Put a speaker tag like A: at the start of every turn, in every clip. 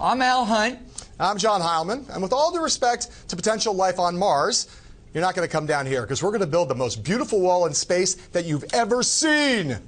A: I'm Al Hunt.
B: I'm John Heilemann, and with all due respect to potential life on Mars, you're not going to come down here because we're going to build the most beautiful wall in space that you've ever seen.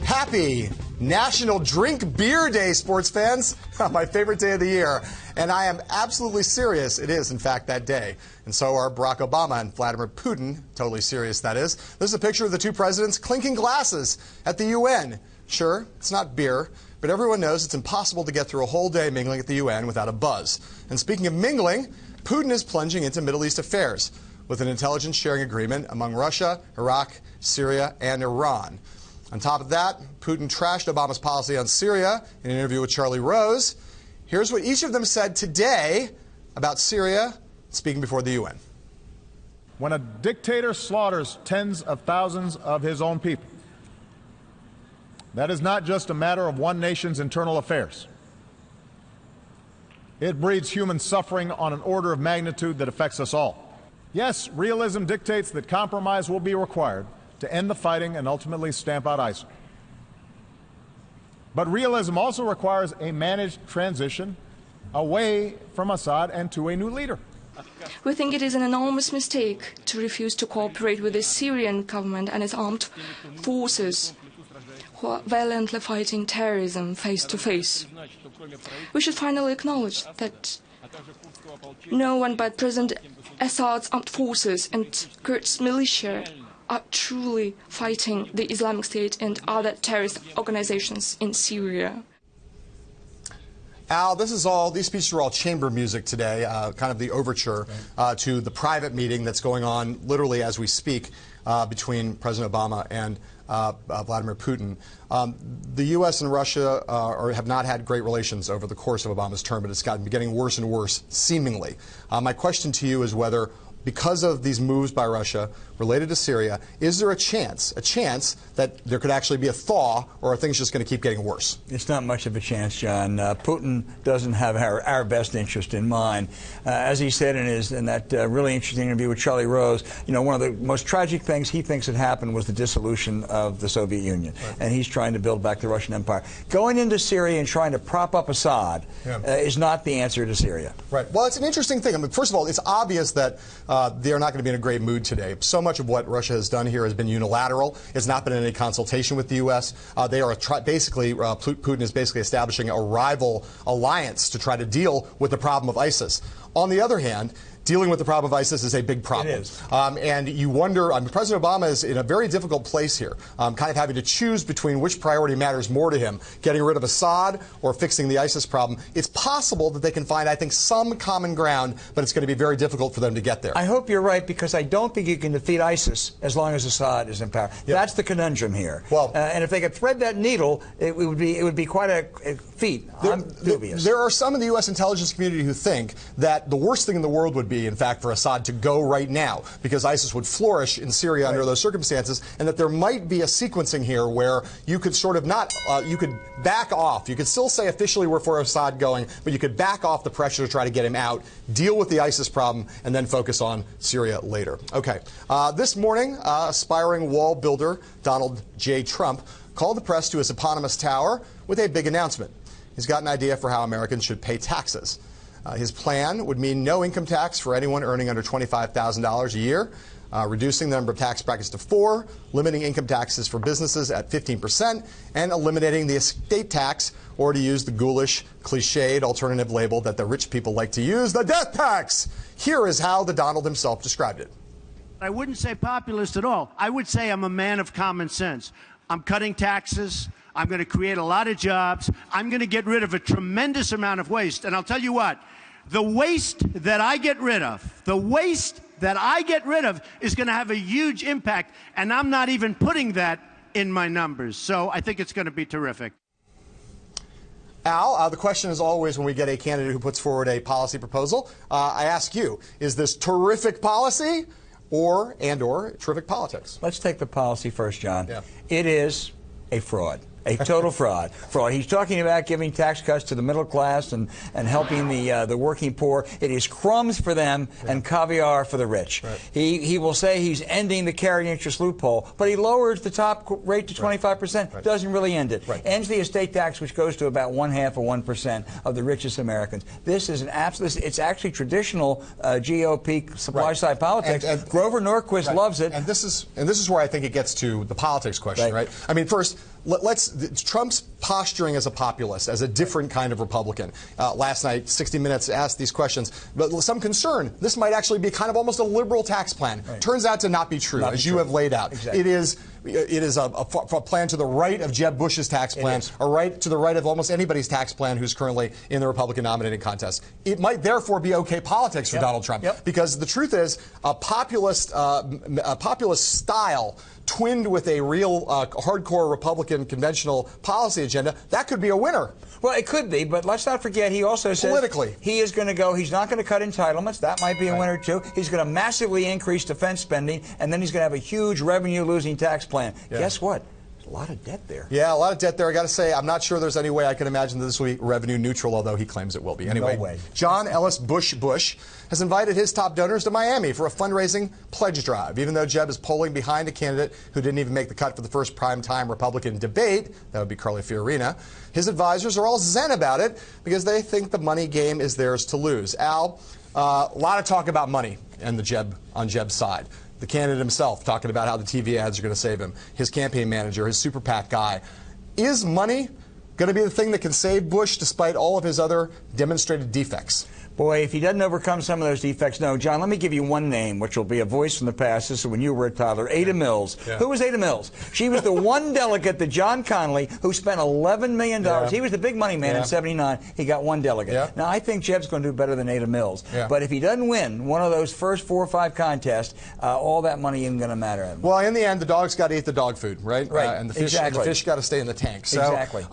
B: Happy National Drink Beer Day, sports fans. My favorite day of the year. And I am absolutely serious. It is, in fact, that day. And so are Barack Obama and Vladimir Putin. Totally serious, that is. This is a picture of the two presidents clinking glasses at the UN. Sure, it's not beer, but everyone knows it's impossible to get through a whole day mingling at the UN without a buzz. And speaking of mingling, Putin is plunging into Middle East affairs with an intelligence sharing agreement among Russia, Iraq, Syria, and Iran. On top of that, Putin trashed Obama's policy on Syria in an interview with Charlie Rose. Here's what each of them said today about Syria, speaking before the UN.
C: When a dictator slaughters tens of thousands of his own people, that is not just a matter of one nation's internal affairs. It breeds human suffering on an order of magnitude that affects us all. Yes, realism dictates that compromise will be required to end the fighting and ultimately stamp out ISIL. But realism also requires a managed transition away from Assad and to a new leader.
D: We think it is an enormous mistake to refuse to cooperate with the Syrian government and its armed forces who are valiantly fighting terrorism face to face. We should finally acknowledge that no one but President Assad's armed forces and Kurds militia are truly fighting the Islamic State and other terrorist organizations in Syria.
B: Al, these speeches are all chamber music today, kind of the overture to the private meeting that's going on literally as we speak between President Obama and Vladimir Putin. The U.S. and Russia have not had great relations over the course of Obama's term, but it's getting worse and worse, seemingly. My question to you is whether, because of these moves by Russia related to Syria, is there a chance that there could actually be a thaw, or are things just going to keep getting worse?
A: It's not much of a chance, John. Putin doesn't have our best interest in mind. As he said in that really interesting interview with Charlie Rose, one of the most tragic things he thinks had happened was the dissolution of the Soviet Union. Right. And he's trying to build back the Russian Empire. Going into Syria and trying to prop up Assad is not the answer to Syria. Right.
B: Well, it's an interesting thing. I mean, first of all, it's obvious that they are not going to be in a great mood today. So much of what Russia has done here has been unilateral. It's not been in any consultation with the U.S. Putin is basically establishing a rival alliance to try to deal with the problem of ISIS. On the other hand, dealing with the problem of ISIS is a big problem. It is. And you wonder, President Obama is in a very difficult place here, kind of having to choose between which priority matters more to him, getting rid of Assad or fixing the ISIS problem. It's possible that they can find, I think, some common ground, but it's going to be very difficult for them to get there.
A: I hope you're right, because I don't think you can defeat ISIS as long as Assad is in power. Yep. That's the conundrum here. Well, and if they could thread that needle, it would be quite a feat. I'm dubious.
B: There are some in the U.S. intelligence community who think that the worst thing in the world would be, in fact, for Assad to go right now, because ISIS would flourish in Syria under those circumstances, and that there might be a sequencing here where you could sort of you could back off. You could still say officially we're for Assad going, but you could back off the pressure to try to get him out, deal with the ISIS problem, and then focus on Syria later. Okay. This morning, aspiring wall builder Donald J. Trump called the press to his eponymous tower with a big announcement. He's got an idea for how Americans should pay taxes. His plan would mean no income tax for anyone earning under $25,000 a year, reducing the number of tax brackets to 4, limiting income taxes for businesses at 15%, and eliminating the estate tax, or to use the ghoulish, cliched alternative label that the rich people like to use, the death tax. Here is how the Donald himself described it.
E: I wouldn't say populist at all. I would say I'm a man of common sense. I'm cutting taxes. I'm going to create a lot of jobs. I'm going to get rid of a tremendous amount of waste. And I'll tell you what, the waste that I get rid of, is going to have a huge impact. And I'm not even putting that in my numbers. So I think it's going to be terrific.
B: Al, the question is always when we get a candidate who puts forward a policy proposal, I ask you, is this terrific policy or terrific politics?
A: Let's take the policy first, John. Yeah. It is a fraud. A total fraud. He's talking about giving tax cuts to the middle class and helping the working poor. It is crumbs for them and caviar for the rich.
B: Right.
A: He will say he's ending the carried interest loophole, but he lowers the top rate to 25%.
B: Right.
A: Doesn't really end it.
B: Right.
A: Ends the estate tax, which goes to about 1/2 of 1% of the richest Americans. This is an absolute. It's actually traditional GOP supply side politics.
B: And
A: Grover Norquist loves it.
B: And this is where I think it gets to the politics question, right? I mean, first, Trump's posturing as a populist, as a different kind of Republican. Last night, 60 Minutes asked these questions, but some concern this might actually be kind of almost a liberal tax plan. Right. Turns out to not be true, as you have laid out.
A: Exactly.
B: It is a plan to the right of Jeb Bush's tax plan, to the right of almost anybody's tax plan who's currently in the Republican nominating contest. It might therefore be okay politics for Donald Trump, because the truth is a populist style twinned with a real hardcore Republican conventional policy agenda, that could be a winner.
A: Well, it could be, but let's not forget he also says
B: politically
A: he is going to go, he's not going to cut entitlements. That might be a winner, too. He's going to massively increase defense spending, and then he's going to have a huge revenue-losing tax plan. Guess what? A lot of debt there.
B: Yeah, a lot of debt there. I got to say, I'm not sure there's any way I can imagine that this will be revenue neutral, although he claims it will be. Anyway,
A: no way.
B: John Ellis Bush has invited his top donors to Miami for a fundraising pledge drive. Even though Jeb is polling behind a candidate who didn't even make the cut for the first primetime Republican debate, that would be Carly Fiorina, his advisors are all zen about it because they think the money game is theirs to lose. Al, a lot of talk about money on Jeb's side. The candidate himself talking about how the TV ads are going to save him. His campaign manager, his super PAC guy. Is money going to be the thing that can save Bush despite all of his other demonstrated defects?
A: Boy, if he doesn't overcome some of those defects, no. John, let me give you one name, which will be a voice from the past. This is when you were a toddler. Ada Mills. Yeah. Who was Ada Mills? She was the one delegate that John Connally, who spent $11 million. Yeah. He was the big money man in '79. He got one delegate. Yeah. Now, I think Jeb's going to do better than Ada Mills. Yeah. But if he doesn't win one of those first 4 or 5 contests, all that money isn't going to matter.
B: Well, in the end, the dog's got to eat the dog food, right?
A: Right.
B: And the fish got to stay in the tank. So,
A: exactly.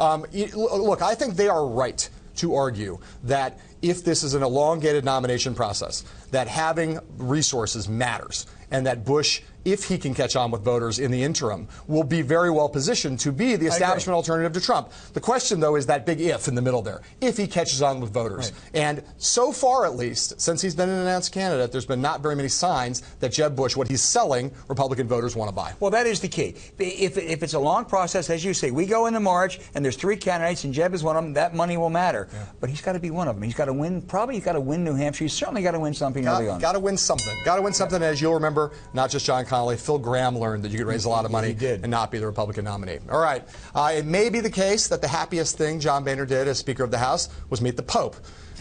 B: Look, I think they are right to argue that if this is an elongated nomination process, that having resources matters, and that Bush, if he can catch on with voters in the interim, will be very well positioned to be the establishment alternative to Trump. The question, though, is that big if in the middle there, if he catches on with voters. Right. And so far, at least, since he's been an announced candidate, there's been not very many signs that Jeb Bush, what he's selling, Republican voters want to buy.
A: Well, that is the key. If it's a long process, as you say, we go into March, and there's 3 candidates, and Jeb is one of them, that money will matter. Yeah. But he's got to be one of them. He's got to win, probably he's got to win New Hampshire. He's certainly got to win something early on.
B: Got to win something. Got to win something, as you'll remember, not just John Connally, Phil Gramm learned that you could raise a lot of money and not be the Republican nominee. All right. It may be the case that the happiest thing John Boehner did as Speaker of the House was meet the Pope.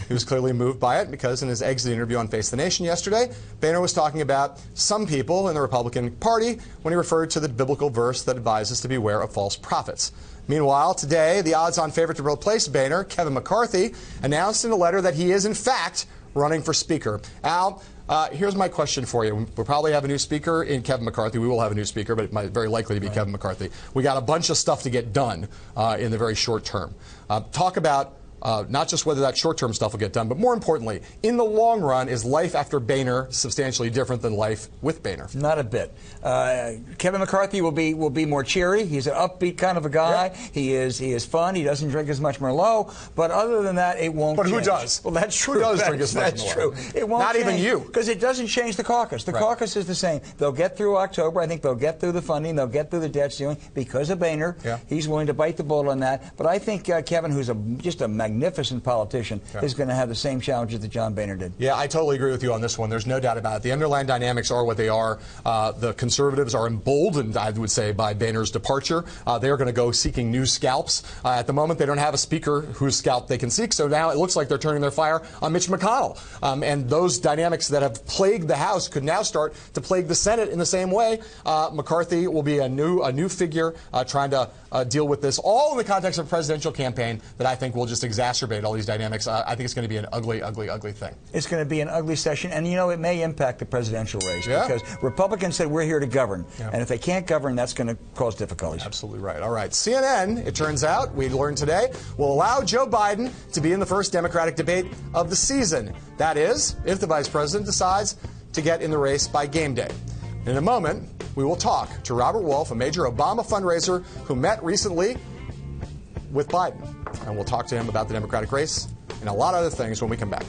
B: He was clearly moved by it because in his exit interview on Face the Nation yesterday, Boehner was talking about some people in the Republican Party when he referred to the biblical verse that advises to beware of false prophets. Meanwhile, today, the odds-on favorite to replace Boehner, Kevin McCarthy, announced in a letter that he is, in fact, running for Speaker. Al, here's my question for you. We'll probably have a new speaker in Kevin McCarthy. We will have a new speaker, but it might very likely to be Kevin McCarthy. We got a bunch of stuff to get done in the very short term. Talk about not just whether that short-term stuff will get done, but more importantly, in the long run, is life after Boehner substantially different than life with Boehner?
A: Not a bit. Kevin McCarthy will be more cheery. He's an upbeat kind of a guy. Yep. He is fun. He doesn't drink as much Merlot. But other than that, it won't.
B: But
A: change.
B: who does?
A: Well, that's true.
B: Who does drink as much Merlot?
A: That's true. It won't.
B: Not
A: change,
B: even you.
A: because it doesn't change the caucus. The caucus is the same. They'll get through October. I think they'll get through the funding. They'll get through the debt ceiling because of Boehner. Yeah. He's willing to bite the bullet on that. But I think Kevin, who's just a magnificent politician, is going to have the same challenges that John Boehner did.
B: Yeah, I totally agree with you on this one. There's no doubt about it. The underlying dynamics are what they are. The conservatives are emboldened, I would say, by Boehner's departure. They are going to go seeking new scalps. At the moment, they don't have a speaker whose scalp they can seek, so now it looks like they're turning their fire on Mitch McConnell. And those dynamics that have plagued the House could now start to plague the Senate in the same way. McCarthy will be a new figure trying to deal with this, all in the context of a presidential campaign that I think will just exacerbate all these dynamics. I think it's going to be an ugly, ugly, ugly thing.
A: It's going to be an ugly session, and it may impact the presidential race because Republicans said we're here to govern, and if they can't govern, that's going to cause difficulties.
B: Absolutely right. All right. CNN, it turns out, we learned today, will allow Joe Biden to be in the first Democratic debate of the season. That is, if the vice president decides to get in the race by game day. In a moment, we will talk to Robert Wolf, a major Obama fundraiser who met recently with Biden. And we'll talk to him about the Democratic race and a lot of other things when we come back.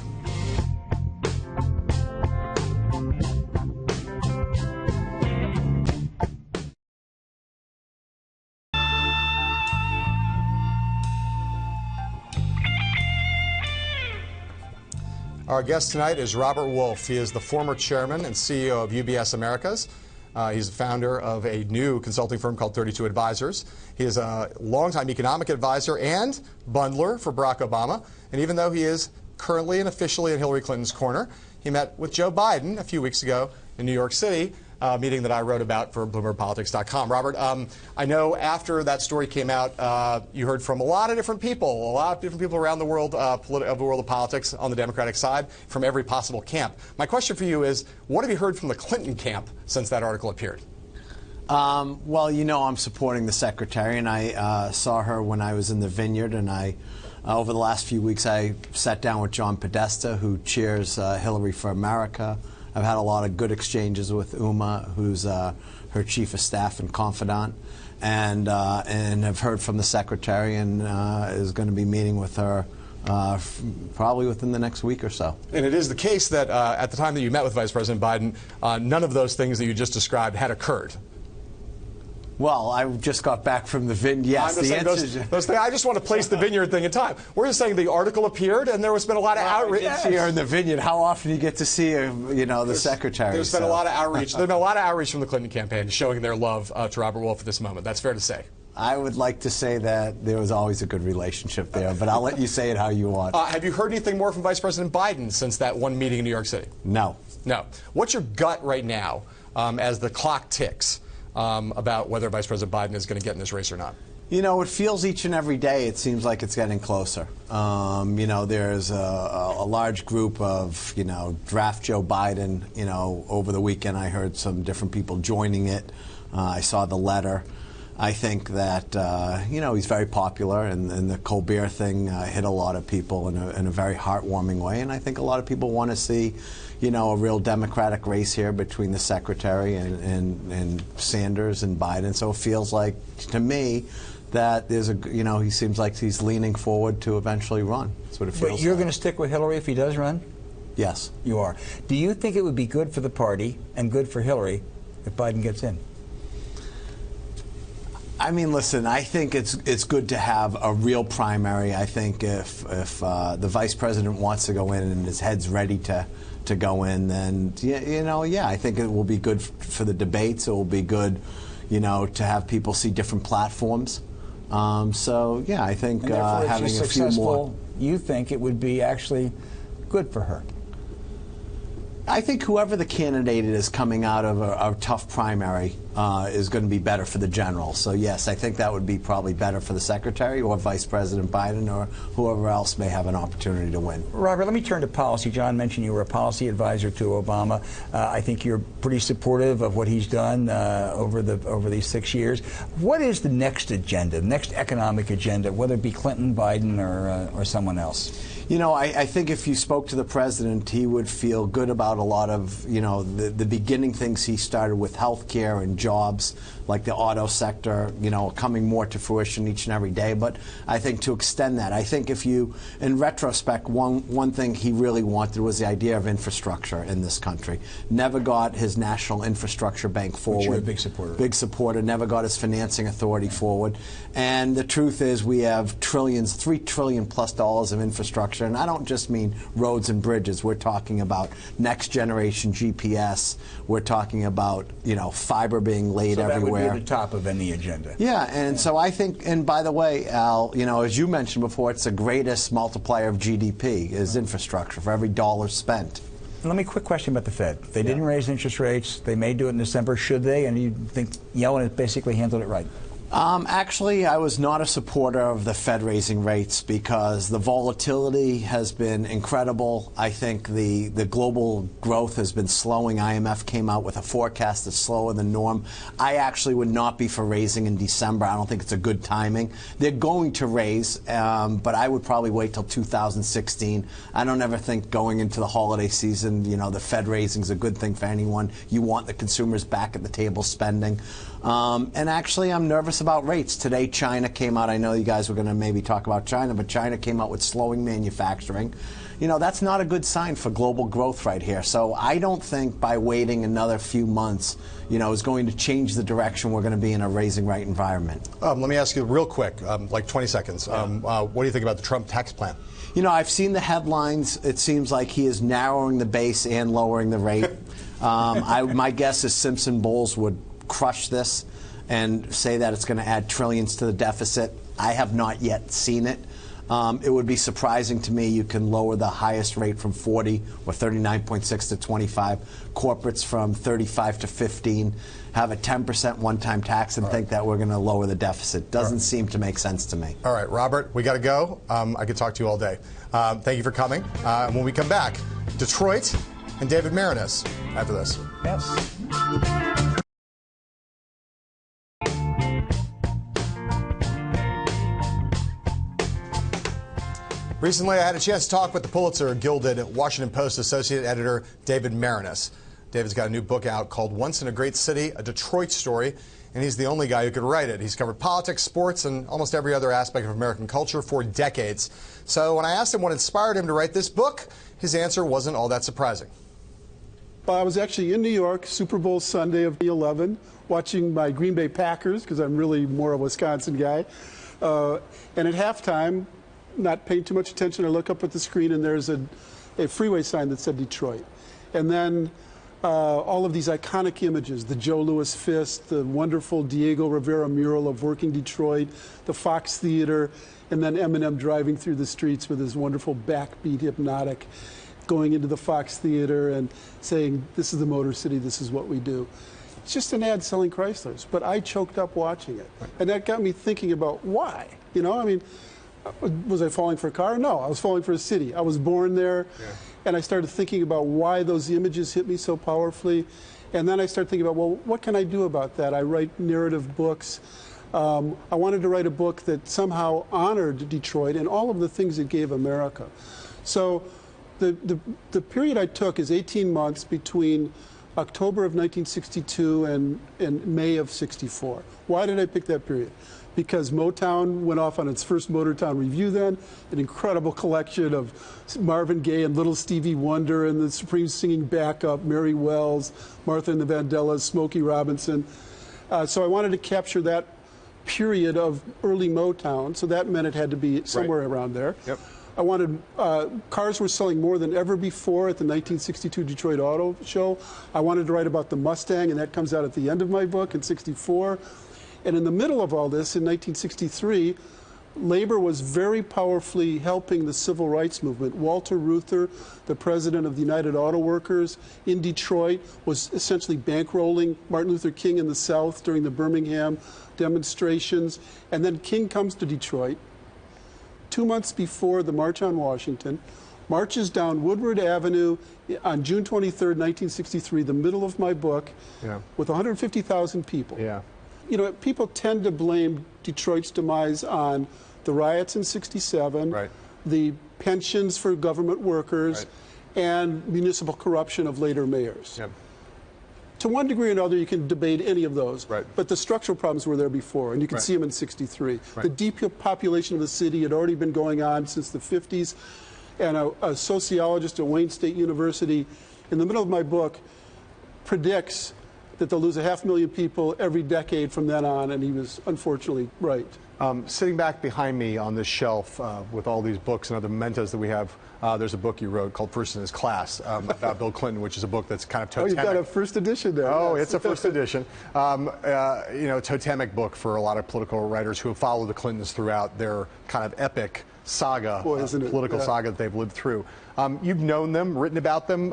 B: Our guest tonight is Robert Wolf. He is the former chairman and CEO of UBS Americas. He's the founder of a new consulting firm called 32 Advisors. He is a longtime economic advisor and bundler for Barack Obama. And even though he is currently and officially in Hillary Clinton's corner, he met with Joe Biden a few weeks ago in New York City, a meeting that I wrote about for BloombergPolitics.com. Robert, I know after that story came out, you heard from a lot of different people around the world, of the world of politics on the Democratic side, from every possible camp. My question for you is, what have you heard from the Clinton camp since that article appeared?
F: Well, you know, I'm supporting the secretary, and I saw her when I was in the Vineyard, and over the last few weeks, I sat down with John Podesta, who chairs Hillary for America. I've had a lot of good exchanges with Uma, who's her chief of staff and confidant, and have heard from the secretary, and is going to be meeting with her probably within the next week or so. And
B: it is the case that at the time that you met with Vice President Biden, none of those things that you just described had occurred.
F: Well, I just got back from the Vineyard. Yes, the answer
B: those things, I just want to place the Vineyard thing in time. We're just saying the article appeared, and there has been a lot of outreach.
F: Here in the Vineyard, how often do you get to see, the secretary?
B: There's been a lot of outreach. There's been a lot of outreach from the Clinton campaign showing their love to Robert Wolf at this moment. That's fair to say.
F: I would like to say that there was always a good relationship there, but I'll let you say it how you want.
B: Have you heard anything more from Vice President Biden since that one meeting in New York City?
F: No.
B: No. What's your gut right now as the clock ticks about whether Vice President Biden is going to get in this race or not?
F: You know, it feels each and every day it seems like it's getting closer. There's a large group of, draft Joe Biden. Over the weekend I heard some different people joining it. I saw the letter. I think that, he's very popular, and the Colbert thing hit a lot of people in a very heartwarming way. And I think a lot of people want to see, a real Democratic race here between the secretary and Sanders and Biden. So it feels like, to me, that there's he seems like he's leaning forward to eventually run. That's what it feels like.
A: But you're going to stick with Hillary if he does run?
F: Yes.
A: You are. Do you think it would be good for the party and good for Hillary if Biden gets in?
F: I mean, listen, I think it's good to have a real primary. I think if the vice president wants to go in and his head's ready to go in, then, I think it will be good for the debates. It will be good, to have people see different platforms. I think having a few more.
A: You think it would be actually good for her?
F: I think whoever the candidate is coming out of a tough primary is going to be better for the general. So, yes, I think that would be probably better for the secretary or Vice President Biden or whoever else may have an opportunity to win.
A: Robert, let me turn to policy. John mentioned you were a policy advisor to Obama. I think you're pretty supportive of what he's done over these 6 years. What is the next agenda, the next economic agenda, whether it be Clinton, Biden, or someone else?
F: I think if you spoke to the president, he would feel good about a lot of, the beginning things he started with health care and jobs, like the auto sector, coming more to fruition each and every day. But I think to extend that, I think if you, in retrospect, one thing he really wanted was the idea of infrastructure in this country. Never got his National Infrastructure Bank forward.
A: Which you're a big supporter.
F: Big supporter. Never got his financing authority forward. And the truth is we have trillions, $3 trillion plus of infrastructure. And I don't just mean roads and bridges. We're talking about next generation GPS. We're talking about, fiber being laid everywhere.
A: So that would be at the top of any agenda.
F: Yeah, and so I think, and by the way, Al, as you mentioned before, it's the greatest multiplier of GDP is infrastructure for every dollar spent.
A: Let me quick question about the Fed. They didn't raise interest rates. They may do it in December. Should they? And you think Yellen has basically handled it right?
F: Actually, I was not a supporter of the Fed raising rates because the volatility has been incredible. I think the global growth has been slowing. IMF came out with a forecast that's slower than norm. I actually would not be for raising in December. I don't think it's a good timing. They're going to raise, but I would probably wait till 2016. I don't ever think going into the holiday season, the Fed raising is a good thing for anyone. You want the consumers back at the table spending. And actually, I'm nervous about rates. Today, China came out. I know you guys were going to maybe talk about China, but China came out with slowing manufacturing. You know, that's not a good sign for global growth right here. So I don't think by waiting another few months, you know, is going to change the direction we're going to be in a raising rate environment.
B: Let me ask you real quick, like 20 seconds. What do you think about the Trump tax plan?
F: You know, I've seen the headlines. It seems like he is narrowing the base and lowering the rate. My guess is Simpson Bowles would crush this and say that it's going to add trillions to the deficit. I have not yet seen it. It would be surprising to me you can lower the highest rate from 40 or 39.6 to 25, corporates from 35 to 15, have a 10% one-time tax and think that we're going to lower the deficit. Doesn't seem to make sense to me.
B: All right, Robert, we got to go. I could talk to you all day. Thank you for coming. And when we come back, Detroit and David Marinus after this.
A: Yes.
B: Recently, I had a chance to talk with the Pulitzer-gilded Washington Post associate editor David Marinus. David's got a new book out called Once in a Great City, a Detroit Story, and he's the only guy who could write it. He's covered politics, sports, and almost every other aspect of American culture for decades. So when I asked him what inspired him to write this book, his answer wasn't all that surprising.
G: I was actually in New York, Super Bowl Sunday of 2011, watching my Green Bay Packers, because I'm really more a Wisconsin guy. And at halftime, not paying too much attention, I look up at the screen and there's a freeway sign that said Detroit. And then all of these iconic images, the Joe Louis fist, the wonderful Diego Rivera mural of working Detroit, the Fox Theater, and then Eminem driving through the streets with his wonderful backbeat hypnotic, going into the Fox Theater and saying, this is the Motor City, this is what we do. It's just an ad selling Chryslers, but I choked up watching it. And that got me thinking about why. You know, I mean, was I falling for a car? No, I was falling for a city. I was born there, and I started thinking about why those images hit me so powerfully. And then I started thinking about, well, what can I do about that? I write narrative books. I wanted to write a book that somehow honored Detroit and all of the things it gave America. So the period I took is 18 months between October of 1962 and May of 64. Why did I pick that period? Because Motown went off on its first Motortown Review then, an incredible collection of Marvin Gaye and Little Stevie Wonder and the Supremes singing backup, Mary Wells, Martha and the Vandellas, Smokey Robinson. So I wanted to capture that period of early Motown, so that meant it had to be somewhere around there.
B: Yep.
G: I wanted, cars were selling more than ever before at the 1962 Detroit Auto Show. I wanted to write about the Mustang, and that comes out at the end of my book in 64. And in the middle of all this, in 1963, labor was very powerfully helping the civil rights movement. Walter Reuther, the president of the United Auto Workers in Detroit, was essentially bankrolling Martin Luther King in the South during the Birmingham demonstrations. And then King comes to Detroit 2 months before the March on Washington, marches down Woodward Avenue on June 23rd, 1963, the middle of my book, with 150,000 people. You know, people tend to blame Detroit's demise on the riots in 67, the pensions for government workers, and municipal corruption of later mayors. To one degree or another, you can debate any of those, but the structural problems were there before, and you can see them in 63. The depopulation of the city had already been going on since the 50s, and a sociologist at Wayne State University, in the middle of my book, predicts that they'll lose 500,000 people every decade from then on, and he was unfortunately right.
B: Sitting back behind me on this shelf with all these books and other mementos that we have, there's a book you wrote called First in His Class about Bill Clinton, which is a book that's kind of totemic.
G: Oh, you've got a first edition there.
B: Oh, it's a first edition. You know, totemic book for a lot of political writers who have followed the Clintons throughout their kind of epic saga, political saga that they've lived through. You've known them, written about them,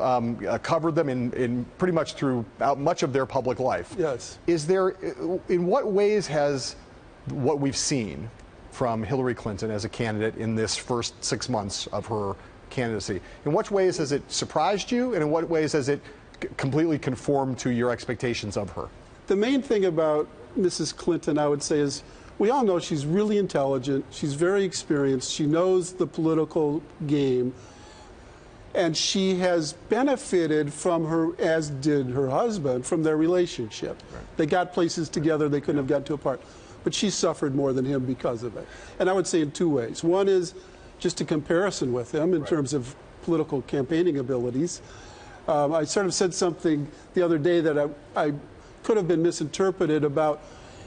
B: covered them in pretty much throughout much of their public life.
G: Yes.
B: Is there, in what ways has what we've seen from Hillary Clinton as a candidate in this first 6 months of her candidacy, in what ways has it surprised you, and in what ways has it completely conformed to your expectations of her?
G: The main thing about Mrs. Clinton, I would say, is we all know she's really intelligent, she's very experienced, she knows the political game, and she has benefited from her, as did her husband, from their relationship. They got places together they couldn't have gotten to apart. but she suffered more than him because of it. And I would say in two ways. One is just a comparison with him in terms of political campaigning abilities. I sort of said something the other day that I could have been misinterpreted about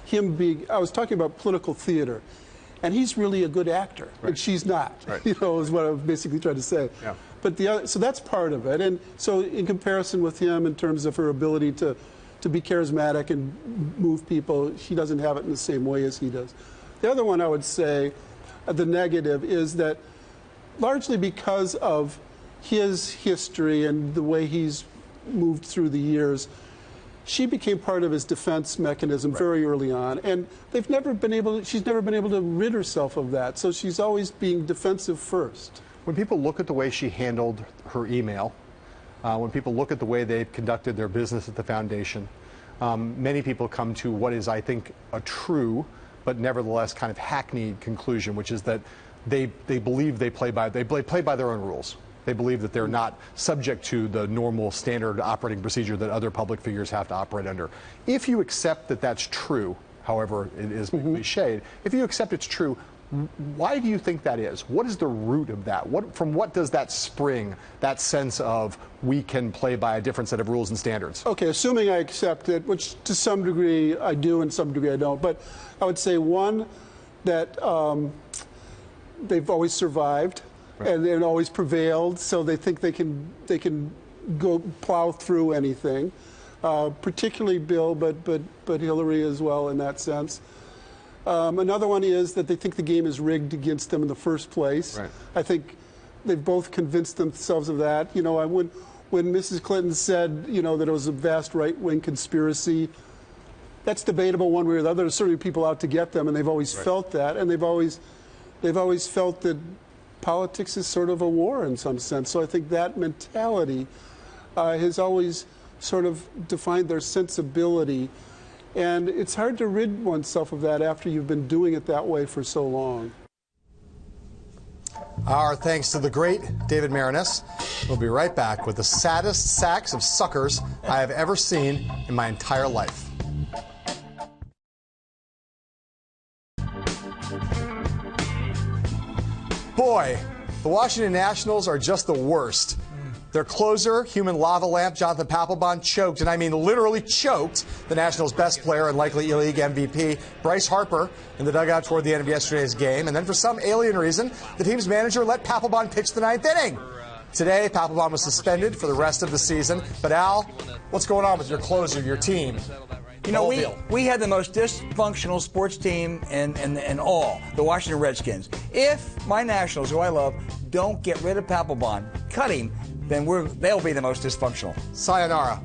G: him being, I was talking about political theater, and he's really a good actor, and she's not, you know, is what I was basically trying to say. Yeah. But the other, so that's part of it. And so in comparison with him in terms of her ability to be charismatic and move people, she doesn't have it in the same way as he does. The other one I would say, the negative, is that largely because of his history and the way he's moved through the years, she became part of his defense mechanism very early on, and they've never been able to, she's never been able to rid herself of that, so she's always being defensive first.
B: When people look at the way she handled her email, when people look at the way they've conducted their business at the foundation, many people come to what is, I think, a true but nevertheless kind of hackneyed conclusion, which is that they believe they play by their own rules. They believe that they're not subject to the normal standard operating procedure that other public figures have to operate under. If you accept that that's true, however it is cliched, if you accept it's true, why do you think that is? What is the root of that? From what does that spring, that sense of we can play by a different set of rules and standards? Okay, assuming I accept it, which to some degree I do and some degree I don't, but I would say, one, that they've always survived. And they've always prevailed, so they think they can go plow through anything. Particularly Bill, but Hillary as well in that sense. Another one is that they think the game is rigged against them in the first place. Right. I think they've both convinced themselves of that. You know, when Mrs. Clinton said, you know, that it was a vast right-wing conspiracy, that's debatable one way or the other. There's certainly people out to get them, and they've always felt that, and they've always felt that politics is sort of a war in some sense. So I think that mentality has always sort of defined their sensibility. And it's hard to rid oneself of that after you've been doing it that way for so long. Our thanks to the great David Marinus. We'll be right back with the saddest sacks of suckers I have ever seen in my entire life. Boy, the Washington Nationals are just the worst. Their closer, human lava lamp, Jonathan Papelbon, choked, and I mean literally choked, the Nationals' best player and likely E-League MVP, Bryce Harper, in the dugout toward the end of yesterday's game. And then for some alien reason, the team's manager let Papelbon pitch the ninth inning. Today, Papelbon was suspended for the rest of the season. But Al, what's going on with your closer, your team?
A: You know, we had the most dysfunctional sports team in all, the Washington Redskins. If my Nationals, who I love, don't get rid of Papelbon, cut him, then they'll be the most dysfunctional.
B: Sayonara.